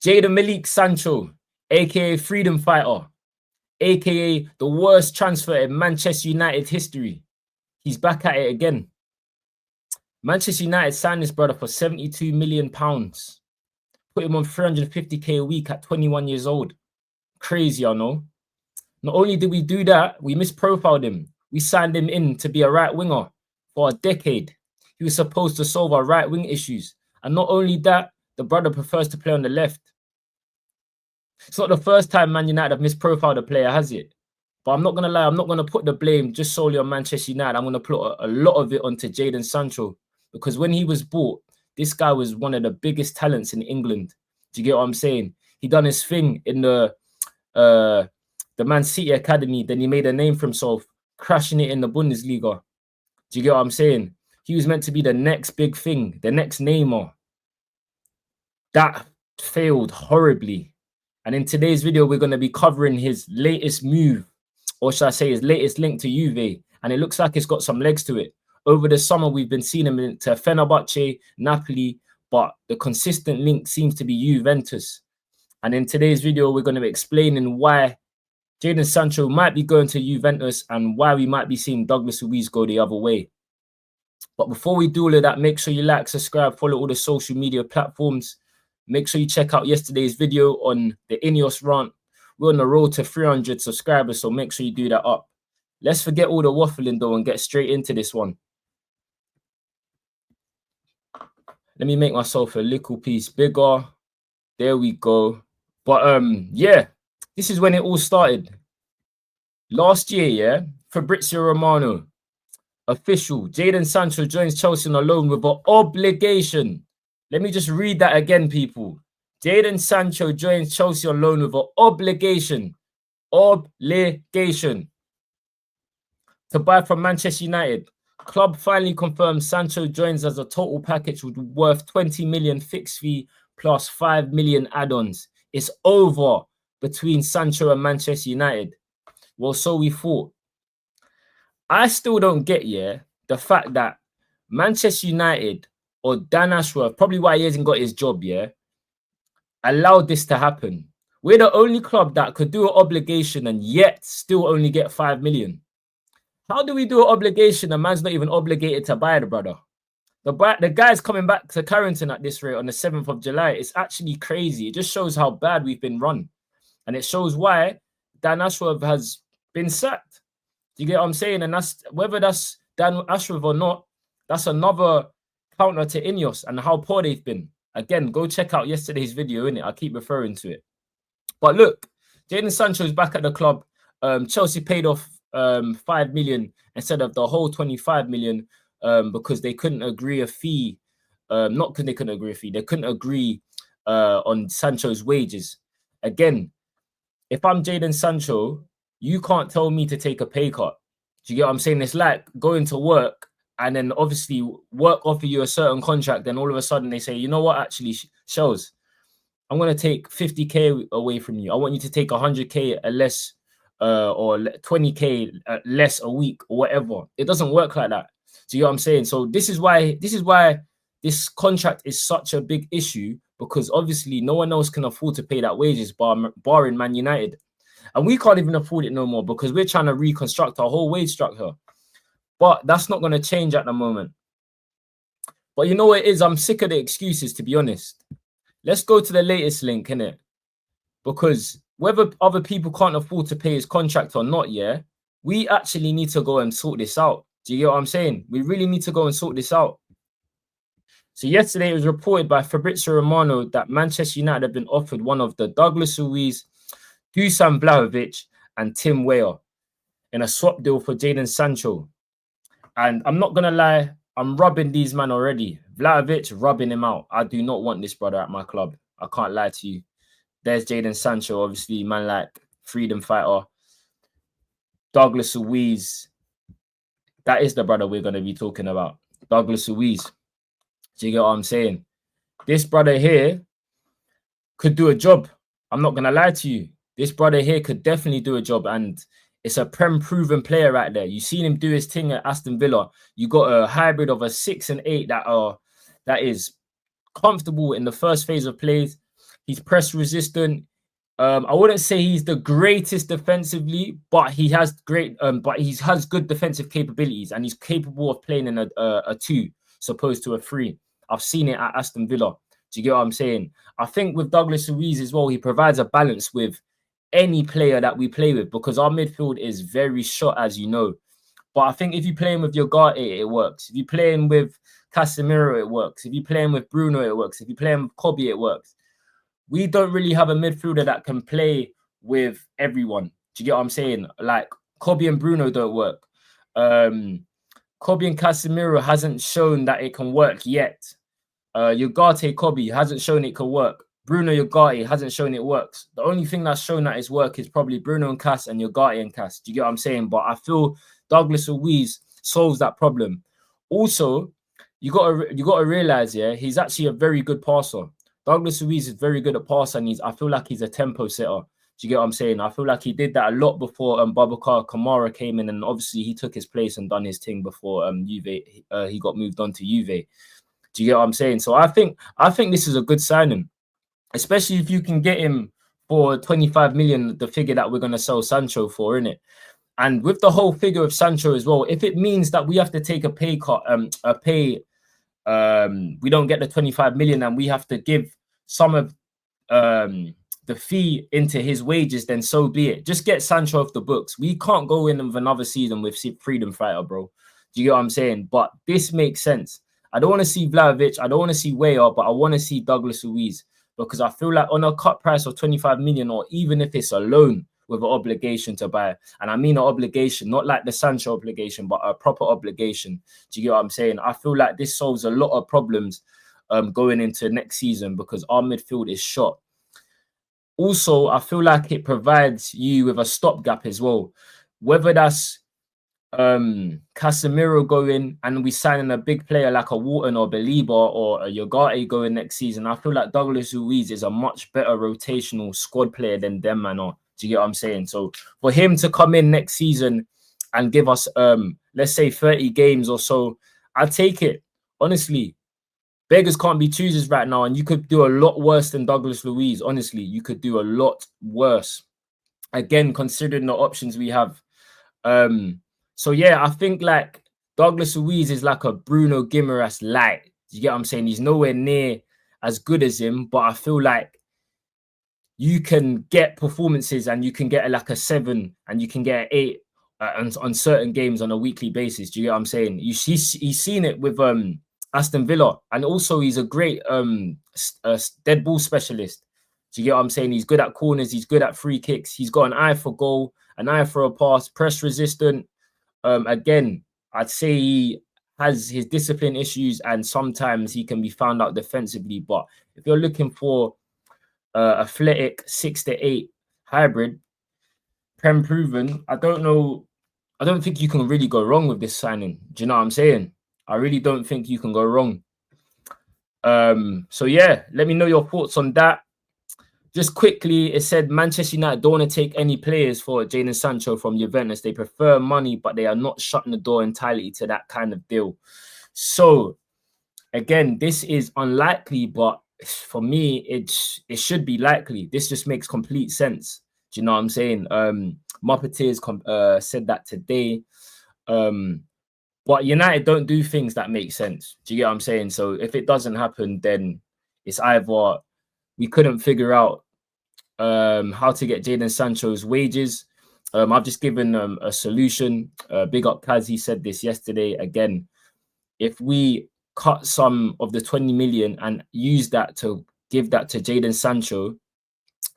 Jadon Sancho, aka Freedom Fighter, aka the worst transfer in Manchester United history. He's back at it again. Manchester United signed this brother for £72 million. Put him on 350k a week at 21 years old. Crazy, I know. Not only did we do that, we misprofiled him. We signed him in to be a right winger for a decade. He was supposed to solve our right wing issues. And not only that, the brother prefers to play on the left. It's not the first time Man United have misprofiled a player, has it? But I'm not going to lie, I'm not going to put the blame just solely on Manchester United. I'm going to put a lot of it onto Jadon Sancho. Because when he was bought, this guy was one of the biggest talents in England. Do you get what I'm saying? He done his thing in the Man City Academy. Then he made a name for himself, crashing it in the Bundesliga. Do you get what I'm saying? He was meant to be the next big thing, the next Neymar. That failed horribly. And in today's video, we're going to be covering his latest move, or should I say his latest link to Juve. And it looks like it's got some legs to it. Over the summer, we've been seeing him to Fenerbahce, Napoli, but the consistent link seems to be Juventus. And in today's video, we're going to be explaining why Jadon Sancho might be going to Juventus and why we might be seeing Douglas Luiz go the other way. But before we do all of that, make sure you like, subscribe, follow all the social media platforms. Make sure you check out yesterday's video on the Ineos rant. We're on the road to 300 subscribers, so make sure you do that up. Let's forget all the waffling, though, and get straight into this one. Let me make myself a little piece bigger. There we go. But, yeah, this is when it all started. Last year, yeah, Fabrizio Romano, official. Jadon Sancho joins Chelsea on a loan with an obligation. Let me just read that again, people. Jadon Sancho joins Chelsea on loan with an obligation. Obligation. To buy from Manchester United. Club finally confirmed Sancho joins as a total package worth 20 million fixed fee plus 5 million add-ons. It's over between Sancho and Manchester United. Well, so we thought. I still don't get, the fact that Manchester United or Dan Ashworth, probably why he hasn't got his job, allowed this to happen. We're the only club that could do an obligation and yet still only get 5 million. How do we do an obligation? The man's not even obligated to buy the brother. The guy's coming back to Carrington at this rate on the 7th of July. It's actually crazy. It just shows how bad we've been run. And it shows why Dan Ashworth has been sacked. Do you get what I'm saying? And that's whether that's Dan Ashworth or not, that's another counter to Ineos and how poor they've been. Again, go check out yesterday's video, innit? I keep referring to it. But look, Jadon Sancho is back at the club. Chelsea paid off 5 million instead of the whole 25 million because they couldn't agree a fee. Not because they couldn't agree a fee. They couldn't agree on Sancho's wages. Again, if I'm Jadon Sancho, you can't tell me to take a pay cut. Do you get what I'm saying? It's like going to work and then obviously work offer you a certain contract. Then all of a sudden they say, you know what, actually, Shells, I'm going to take 50k away from you. I want you to take 100k less or 20k less a week or whatever. It doesn't work like that. Do you get what I'm saying? So this is why this contract is such a big issue, because obviously no one else can afford to pay that wages barring Man United. And we can't even afford it no more because we're trying to reconstruct our whole wage structure. But that's not going to change at the moment. But you know what it is? I'm sick of the excuses, to be honest. Let's go to the latest link, innit? Because whether other people can't afford to pay his contract or not, we actually need to go and sort this out. Do you get what I'm saying? We really need to go and sort this out. So yesterday it was reported by Fabrizio Romano that Manchester United have been offered one of the Douglas Luiz, Dusan Vlahovic and Tim Weah in a swap deal for Jadon Sancho. And I'm not going to lie, I'm rubbing these men already. Vlahovic, rubbing him out. I do not want this brother at my club. I can't lie to you. There's Jadon Sancho, obviously, man like freedom fighter. Douglas Luiz. That is the brother we're going to be talking about. Douglas Luiz. Do you get what I'm saying? This brother here could do a job. I'm not going to lie to you. This brother here could definitely do a job, and it's a Prem-proven player right there. You've seen him do his thing at Aston Villa. You got a hybrid of a 6 and 8 that is comfortable in the first phase of plays. He's press resistant. I wouldn't say he's the greatest defensively, but he has good defensive capabilities, and he's capable of playing in a 2, opposed to a 3. I've seen it at Aston Villa. Do you get what I'm saying? I think with Douglas Luiz as well, he provides a balance with any player that we play with, because our midfield is very short, as you know. But I think if you're playing with Ugarte, it works. If you're playing with Casemiro, it works. If you're playing with Bruno, it works. If you're playing with Kobe, it works. We don't really have a midfielder that can play with everyone. Do you get what I'm saying? Like, Kobe and Bruno don't work. Kobe and Casemiro hasn't shown that it can work yet. Ugarte, Kobe hasn't shown it can work. Bruno, Ugarte hasn't shown it works. The only thing that's shown that it's work is probably Bruno and Cass and Ugarte and Cass. Do you get what I'm saying? But I feel Douglas Luiz solves that problem. Also, you gotta realize, yeah, he's actually a very good passer. Douglas Luiz is very good at passing. I feel like he's a tempo setter. Do you get what I'm saying? I feel like he did that a lot before Boubacar Kamara came in, and obviously he took his place and done his thing before Juve. He got moved on to Juve. Do you get what I'm saying? So I think this is a good signing, especially if you can get him for 25 million, the figure that we're gonna sell Sancho for, innit? And with the whole figure of Sancho as well, if it means that we have to take a pay cut, we don't get the 25 million and we have to give some of the fee into his wages, then so be it. Just get Sancho off the books. We can't go in with another season with freedom fighter, bro. Do you get what I'm saying? But this makes sense. I don't want to see Vlahovic. I don't want to see Weah, but I want to see Douglas Luiz, because I feel like on a cut price of 25 million, or even if it's a loan with an obligation to buy, and I mean an obligation, not like the Sancho obligation, but a proper obligation. Do you get what I'm saying? I feel like this solves a lot of problems going into next season, because our midfield is shot. Also, I feel like it provides you with a stopgap as well. Whether that's Casemiro going and we signing a big player like a Wharton or Belieber or a Ugarte going next season, I feel like Douglas Luiz is a much better rotational squad player than them, man. Do you get what I'm saying? So for him to come in next season and give us, let's say 30 games or so, I'll take it. Honestly, beggars can't be choosers right now, and you could do a lot worse than Douglas Luiz. Honestly, you could do a lot worse. Again, considering the options we have. So yeah, I think like Douglas Luiz is like a Bruno Guimaraes light. You get what I'm saying? He's nowhere near as good as him, but I feel like you can get performances and you can get like a 7 and you can get an 8 on certain games on a weekly basis. Do you get what I'm saying? He's seen it with Aston Villa, and also he's a great dead ball specialist. Do you get what I'm saying? He's good at corners, he's good at free kicks, he's got an eye for goal, an eye for a pass, press resistant. Again, I'd say he has his discipline issues and sometimes he can be found out defensively. But if you're looking for athletic 6 to 8 hybrid, Prem proven, I don't think you can really go wrong with this signing. Do you know what I'm saying? I really don't think you can go wrong. So yeah, let me know your thoughts on that. Just quickly, it said Manchester United don't want to take any players for Jadon Sancho from Juventus. They prefer money, but they are not shutting the door entirely to that kind of deal. So again, this is unlikely, but for me, it should be likely. This just makes complete sense. Do you know what I'm saying? Muppeteers said that today. But United don't do things that make sense. Do you get what I'm saying? So if it doesn't happen, then it's either we couldn't figure out how to get Jadon Sancho's wages. I've just given a solution. Big up Kaz, he said this yesterday. Again, if we cut some of the 20 million and use that to give that to Jadon Sancho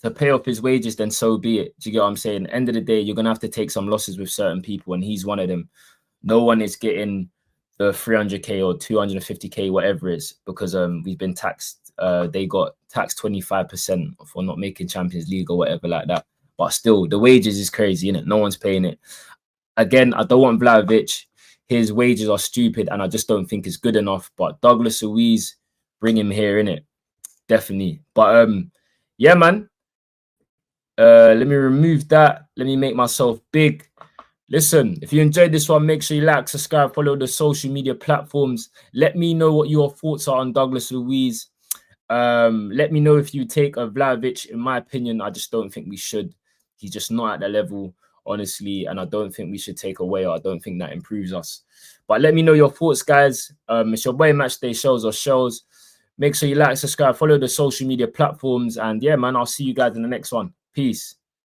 to pay off his wages, then so be it. Do you get what I'm saying? End of the day, you're going to have to take some losses with certain people, and he's one of them. No one is getting the 300k or 250k, whatever it is, because we've been taxed. They got taxed 25% for not making Champions League or whatever like that. But still, the wages is crazy, innit? No one's paying it. Again, I don't want Vlahovic. His wages are stupid, and I just don't think it's good enough. But Douglas Luiz, bring him here, innit? Definitely. But yeah, man. Let me remove that. Let me make myself big. Listen, if you enjoyed this one, make sure you like, subscribe, follow the social media platforms. Let me know what your thoughts are on Douglas Luiz. Let me know if you take a Vlahovic. In my opinion, I just don't think we should. He's just not at the level, honestly, and I don't think we should take away, or I don't think that improves us. But let me know your thoughts, guys. It's your boy Matchday Shows or Shows. Make sure you like, subscribe, follow the social media platforms, and yeah, man, I'll see you guys in the next one. Peace.